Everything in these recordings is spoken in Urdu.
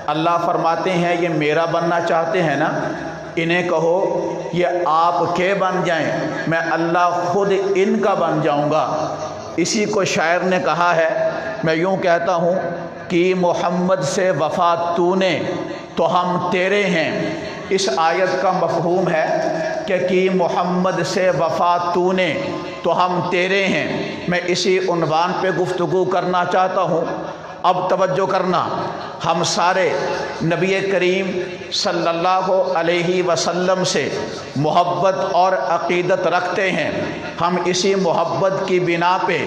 اللہ فرماتے ہیں یہ میرا بننا چاہتے ہیں نا، انہیں کہو یہ آپ کے بن جائیں، میں اللہ خود ان کا بن جاؤں گا۔ اسی کو شاعر نے کہا ہے، میں یوں کہتا ہوں کہ محمد سے وفا تو نے تو ہم تیرے ہیں۔ اس آیت کا مفہوم ہے کہ محمد سے وفا تو نے تو ہم تیرے ہیں۔ میں اسی عنوان پہ گفتگو کرنا چاہتا ہوں۔ اب توجہ کرنا، ہم سارے نبی کریم صلی اللہ علیہ وسلم سے محبت اور عقیدت رکھتے ہیں۔ ہم اسی محبت کی بنا پہ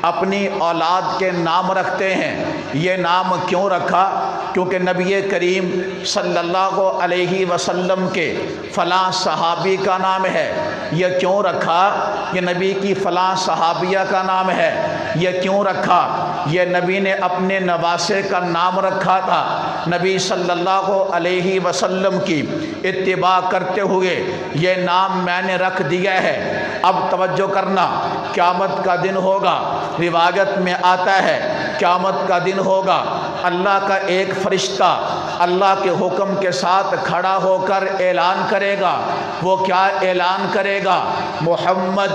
اپنی اولاد کے نام رکھتے ہیں۔ یہ نام کیوں رکھا؟ کیونکہ نبی کریم صلی اللہ علیہ وسلم کے فلاں صحابی کا نام ہے۔ یہ کیوں رکھا؟ یہ نبی کی فلاں صحابیہ کا نام ہے۔ یہ کیوں رکھا؟ یہ نبی نے اپنے نواسے کا نام رکھا تھا۔ نبی صلی اللہ علیہ وسلم کی اتباع کرتے ہوئے یہ نام میں نے رکھ دیا ہے۔ اب توجہ کرنا، قیامت کا دن ہوگا، روایت میں آتا ہے قیامت کا دن ہوگا، اللہ کا ایک فرشتہ اللہ کے حکم کے ساتھ کھڑا ہو کر اعلان کرے گا۔ وہ کیا اعلان کرے گا؟ محمد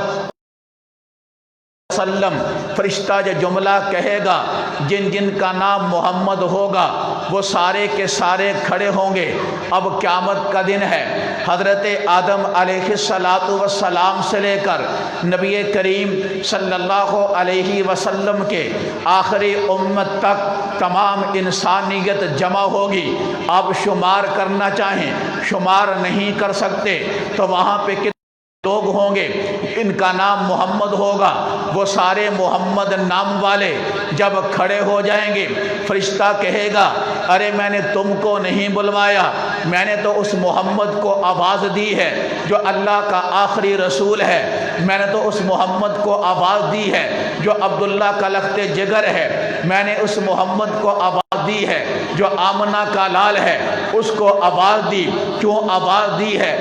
وسلم فرشتہ جو جملہ کہے گا، جن جن کا نام محمد ہوگا وہ سارے کے سارے کھڑے ہوں گے۔ اب قیامت کا دن ہے، حضرت آدم علیہ السلام سے لے کر نبی کریم صلی اللہ علیہ وسلم کے آخری امت تک تمام انسانیت جمع ہوگی۔ آپ شمار کرنا چاہیں، شمار نہیں کر سکتے تو وہاں پہ لوگ ہوں گے، ان کا نام محمد ہوگا، وہ سارے محمد نام والے جب کھڑے ہو جائیں گے، فرشتہ کہے گا ارے میں نے تم کو نہیں بلوایا، میں نے تو اس محمد کو آواز دی ہے جو اللہ کا آخری رسول ہے، میں نے تو اس محمد کو آواز دی ہے جو عبداللہ کا لخت جگر ہے، میں نے اس محمد کو آواز دی ہے جو آمنہ کا لال ہے، اس کو آواز دی۔ کیوں آواز دی ہے؟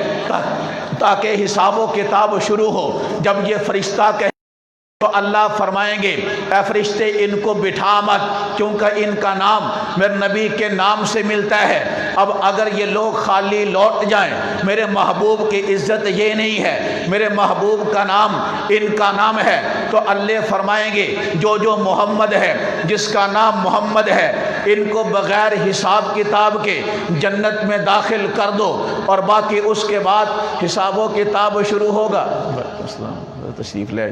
تاکہ حساب و کتاب شروع ہو۔ جب یہ فرشتہ کہے تو اللہ فرمائیں گے اے فرشتے ان کو بٹھا مت، کیونکہ ان کا نام میرے نبی کے نام سے ملتا ہے۔ اب اگر یہ لوگ خالی لوٹ جائیں، میرے محبوب کی عزت یہ نہیں ہے، میرے محبوب کا نام ان کا نام ہے، تو اللہ فرمائیں گے جو جو محمد ہے، جس کا نام محمد ہے، ان کو بغیر حساب کتاب کے جنت میں داخل کر دو، اور باقی اس کے بعد حساب و کتاب شروع ہوگا۔ تشریف لے،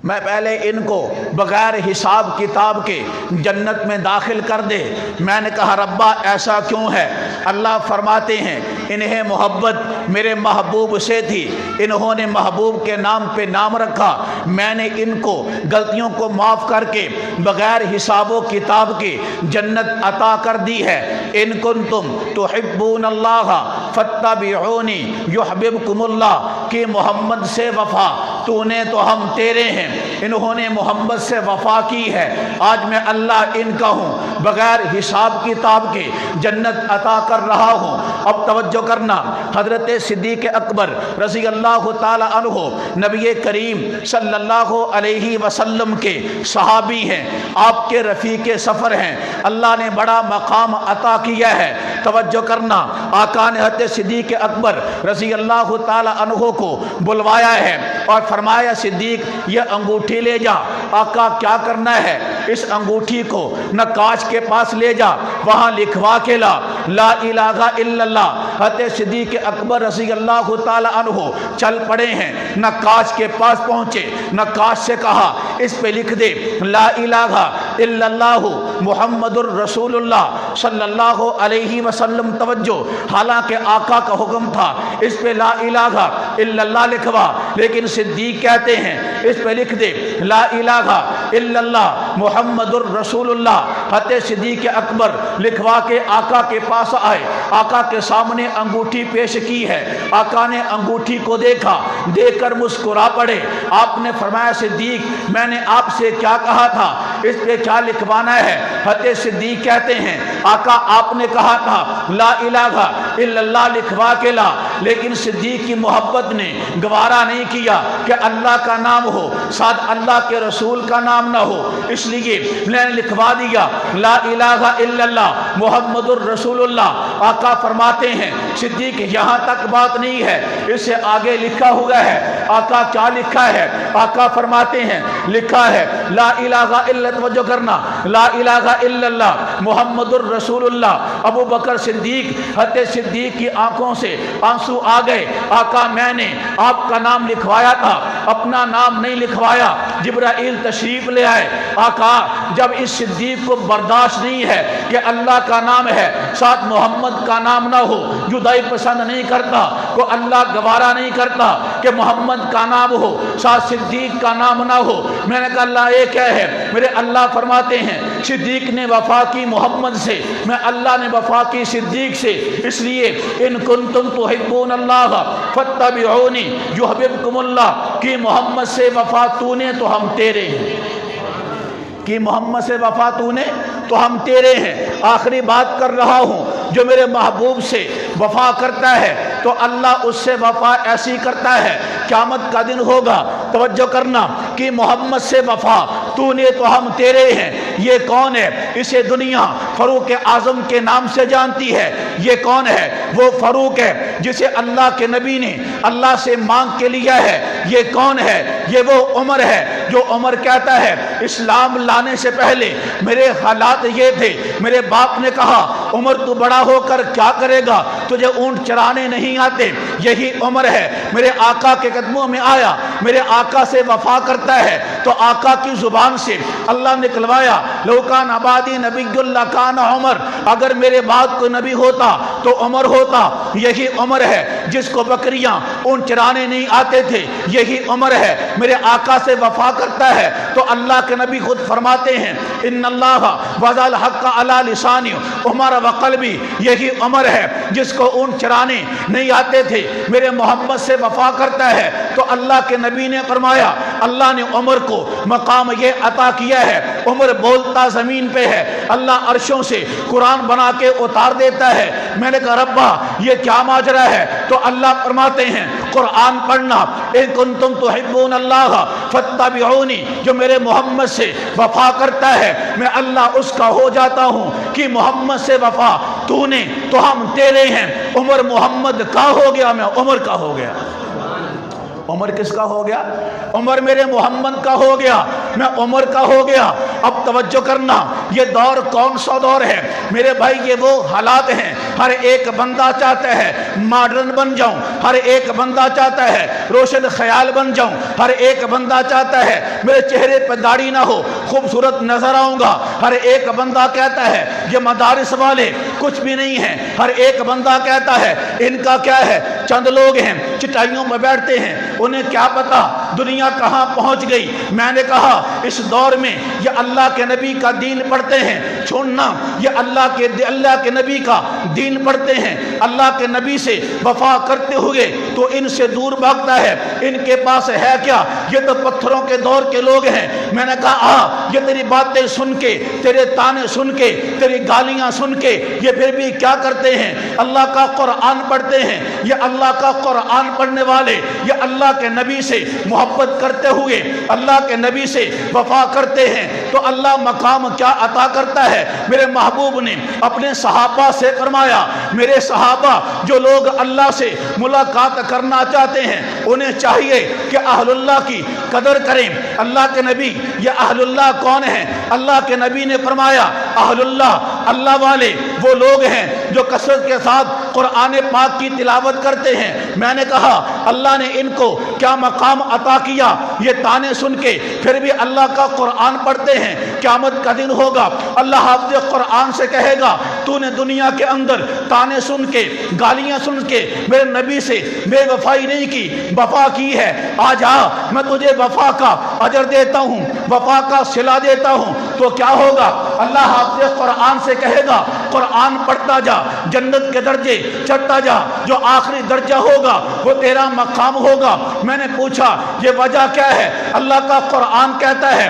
میں پہلے ان کو بغیر حساب کتاب کے جنت میں داخل کر دے۔ میں نے کہا ربا ایسا کیوں ہے؟ اللہ فرماتے ہیں انہیں محبت میرے محبوب سے تھی، انہوں نے محبوب کے نام پہ نام رکھا، میں نے ان کو غلطیوں کو معاف کر کے بغیر حساب و کتاب کے جنت عطا کر دی ہے۔ ان کنتم تحبون اللہ فاتبعونی یحببکم اللہ، کہ محمد سے وفا تو نے تو ہم تیرے ہیں۔ انہوں نے محمد سے وفا کی ہے، آج میں اللہ ان کا ہوں، بغیر حساب کتاب کے جنت عطا کر رہا ہوں۔ اب توجہ کرنا، حضرت صدیق اکبر رضی اللہ تعالی عنہ نبی کریم صلی اللہ علیہ وسلم کے صحابی ہیں، آپ کے رفیق سفر ہیں، اللہ نے بڑا مقام عطا کیا ہے۔ توجہ کرنا، آقا نے حضرت صدیق اکبر رضی اللہ تعالی عنہ کو بلوایا ہے اور فرمایا صدیق یہ انگوٹھی لے جا۔ آقا کیا کرنا ہے؟ اس انگوٹھی کو نقاش کے پاس لے جا، وہاں لکھوا کے لا لا الہ الا اللہ۔ حضرت صدیق اکبر رضی اللہ تعالی عنہ چل پڑے ہیں، نقاش کے پاس پہنچے، نقاش سے کہا اس پہ لکھ دے لا الہ الا اللہ محمد الرسول اللہ صلی اللہ علیہ وسلم۔ توجہ، حالانکہ آقا کا حکم تھا اس پہ لا الہ الا اللہ لکھوا، لیکن صدیق کہتے ہیں اس پہ لکھ دے لا الہ الا اللہ محمد الرسول اللہ۔ حضرت صدیق اکبر لکھوا کے آقا کے پاس آئے، آقا کے سامنے انگوٹھی پیش کی ہے، آقا نے انگوٹھی کو دیکھا، دیکھ کر مسکرا پڑے۔ آپ نے فرمایا صدیق میں نے آپ سے کیا کہا تھا، اس پہ کیا لکھوانا ہے؟ حضرت صدیق کہتے ہیں آقا آپ نے کہا تھا لا الہ الا اللہ لکھوا کے لا، لیکن صدیق کی محبت نے گوارا نہیں کیا کہ اللہ کا نام ہو ساتھ اللہ کے رسول کا نام نہ ہو، اس لیے میں نے لکھوا دیا لا الہ الا اللہ محمد الرسول اللہ۔ آقا فرماتے ہیں صدیق یہاں تک بات نہیں ہے، اس سے آگے لکھا ہوا ہے۔ آقا کیا لکھا ہے؟ آقا فرماتے ہیں لکھا ہے لا الہ الا، توجہ کرنا، لا الہ الا اللہ محمد الرسول اللہ۔ ابو بکر صدیق، حضرت صدیق کی آنکھوں سے آنسو آ گئے۔ آقا میں نے آپ کا نام لکھوایا تھا، اپنا نام نہیں لکھوایا۔ جبرائیل تشریف لے آئے۔ آقا جب اس صدیق کو برداشت نہیں ہے کہ اللہ کا نام ہے ساتھ محمد کا نام نہ ہو، جدائی پسند نہیں کرتا، کو اللہ گوارا نہیں کرتا کہ محمد کا نام ہو ساتھ صدیق کا نام نہ ہو۔ میں نے کہا اللہ یہ کیا ہے؟ میرے اللہ فرماتے ہیں صدیق نے وفا کی محمد سے، میں اللہ نے وفا کی صدیق سے، اس لیے ان کنتم تحبون اللہ فاتبعونی یحببکم اللہ، کہ محمد سے وفا تو نے تو ہم تیرے ہیں، کہ محمد سے وفا تو نے تو ہم تیرے ہیں۔ آخری بات کر رہا ہوں، جو میرے محبوب سے وفا کرتا ہے تو اللہ اس سے وفا ایسی کرتا ہے، قیامت کا دن ہوگا، توجہ کرنا، کہ محمد سے وفا تو نے تو ہم تیرے ہیں۔ یہ کون ہے؟ اسے دنیا فاروق اعظم کے نام سے جانتی ہے۔ یہ کون ہے؟ وہ فاروق ہے جسے اللہ کے نبی نے اللہ سے مانگ کے لیا ہے۔ یہ کون ہے؟ یہ وہ عمر ہے جو عمر کہتا ہے اسلام لانے سے پہلے میرے حالات یہ تھے، میرے باپ نے کہا عمر تو بڑا ہو کر کیا کرے گا، تجھے اونٹ چرانے نہیں آتے۔ یہی عمر ہے، میرے آقا کے قدموں میں آیا، میرے آقا سے وفا کرتا ہے تو آقا کی زبان سے اللہ نکلوایا لو کان عبادی نبی اللہ کان عمر، اگر میرے بعد کوئی نبی ہوتا تو عمر ہوتا۔ یہی عمر ہے جس کو بکریاں اونٹ چرانے نہیں آتے تھے، یہی عمر ہے میرے آقا سے وفا کرتا ہے تو اللہ کے نبی خود فرماتے ہیں ان اللہ وضع الحق علی لسانی عمر وقلبی، یہی عمر ہے جس کو اونٹ چرانے نہیں آتے تھے، میرے محمد سے وفا کرتا ہے تو اللہ کے نبی نے فرمایا اللہ نے عمر کو مقام یہ عطا کیا ہے، عمر بولتا زمین پہ ہے، اللہ عرشوں سے قرآن بنا کے اتار دیتا ہے۔ میں نے کہا ربا یہ کیا ماجرا ہے؟ تو اللہ فرماتے ہیں قرآن پڑھنا، ان کنتم تحبون اللہ فاتبعونی، جو میرے محمد سے وفا کرتا ہے میں اللہ اس کا ہو جاتا ہوں، کہ محمد سے وفا تو نے تو ہم تیرے ہیں۔ عمر محمد کا ہو گیا، میں عمر کا ہو گیا۔ عمر کس کا ہو گیا؟ عمر میرے محمد کا ہو گیا، میں عمر کا ہو گیا۔ اب توجہ کرنا، یہ دور کون سا دور ہے میرے بھائی؟ یہ وہ حالات ہیں، ہر ایک بندہ چاہتا ہے ماڈرن بن جاؤں، ہر ایک بندہ چاہتا ہے روشن خیال بن جاؤں، ہر ایک بندہ چاہتا ہے میرے چہرے پہ داڑھی نہ ہو خوبصورت نظر آؤں گا، ہر ایک بندہ کہتا ہے یہ مدارس والے کچھ بھی نہیں ہیں، ہر ایک بندہ کہتا ہے ان کا کیا ہے، چند لوگ ہیں چٹائیوں میں بیٹھتے ہیں، انہیں کیا پتا دنیا کہاں پہنچ گئی۔ میں نے کہا اس دور میں یہ اللہ کے نبی کا دین پڑھتے ہیں، چھوڑنا یہ اللہ کے نبی کا دین پڑھتے ہیں، اللہ کے نبی سے وفا کرتے ہوئے تو ان سے دور بھاگتا ہے، ان کے پاس ہے کیا؟ یہ تو پتھروں کے دور کے لوگ ہیں۔ میں نے کہا یہ تیری باتیں سن کے، تیرے تانے سن کے، تیری گالیاں سن کے یہ پھر بھی کیا کرتے ہیں؟ اللہ کا قرآن پڑھتے ہیں۔ یہ اللہ کا قرآن پڑھنے والے یہ اللہ کے نبی سے محبت کرتے ہوئے اللہ کے نبی سے وفا کرتے ہیں تو اللہ مقام کیا عطا کرتا ہے؟ میرے محبوب نے اپنے صحابہ سے فرمایا میرے صحابہ جو لوگ اللہ سے ملاقات کرنا چاہتے ہیں انہیں چاہیے کہ اہل اللہ کی قدر کریں۔ اللہ کے نبی یہ اہل اللہ کون ہیں؟ اللہ کے نبی نے فرمایا اہل اللہ اللہ والے وہ لوگ ہیں جو کثرت کے ساتھ قرآن پاک کی تلاوت کرتے ہیں۔ میں نے کہا اللہ نے ان کو کیا مقام عطا کیا؟ یہ تانے سن کے پھر بھی اللہ کا قرآن پڑھتے ہیں۔ قیامت کا دن ہوگا اللہ حافظ قرآن سے کہے گا تو نے دنیا کے اندر تانے سن کے گالیاں سن کے میرے نبی سے بے وفائی نہیں کی، وفا کی ہے، آ جا میں تجھے وفا کا اجر دیتا ہوں، وفا کا صلہ دیتا ہوں۔ تو کیا ہوگا؟ اللہ حافظ قرآن سے کہے گا قرآن پڑھتا جا، جنت کے درجے چڑھتا جا، جو آخری درجہ ہوگا وہ تیرا مقام ہوگا۔ میں نے پوچھا یہ وجہ کیا ہے؟ اللہ کا قرآن کہتا ہے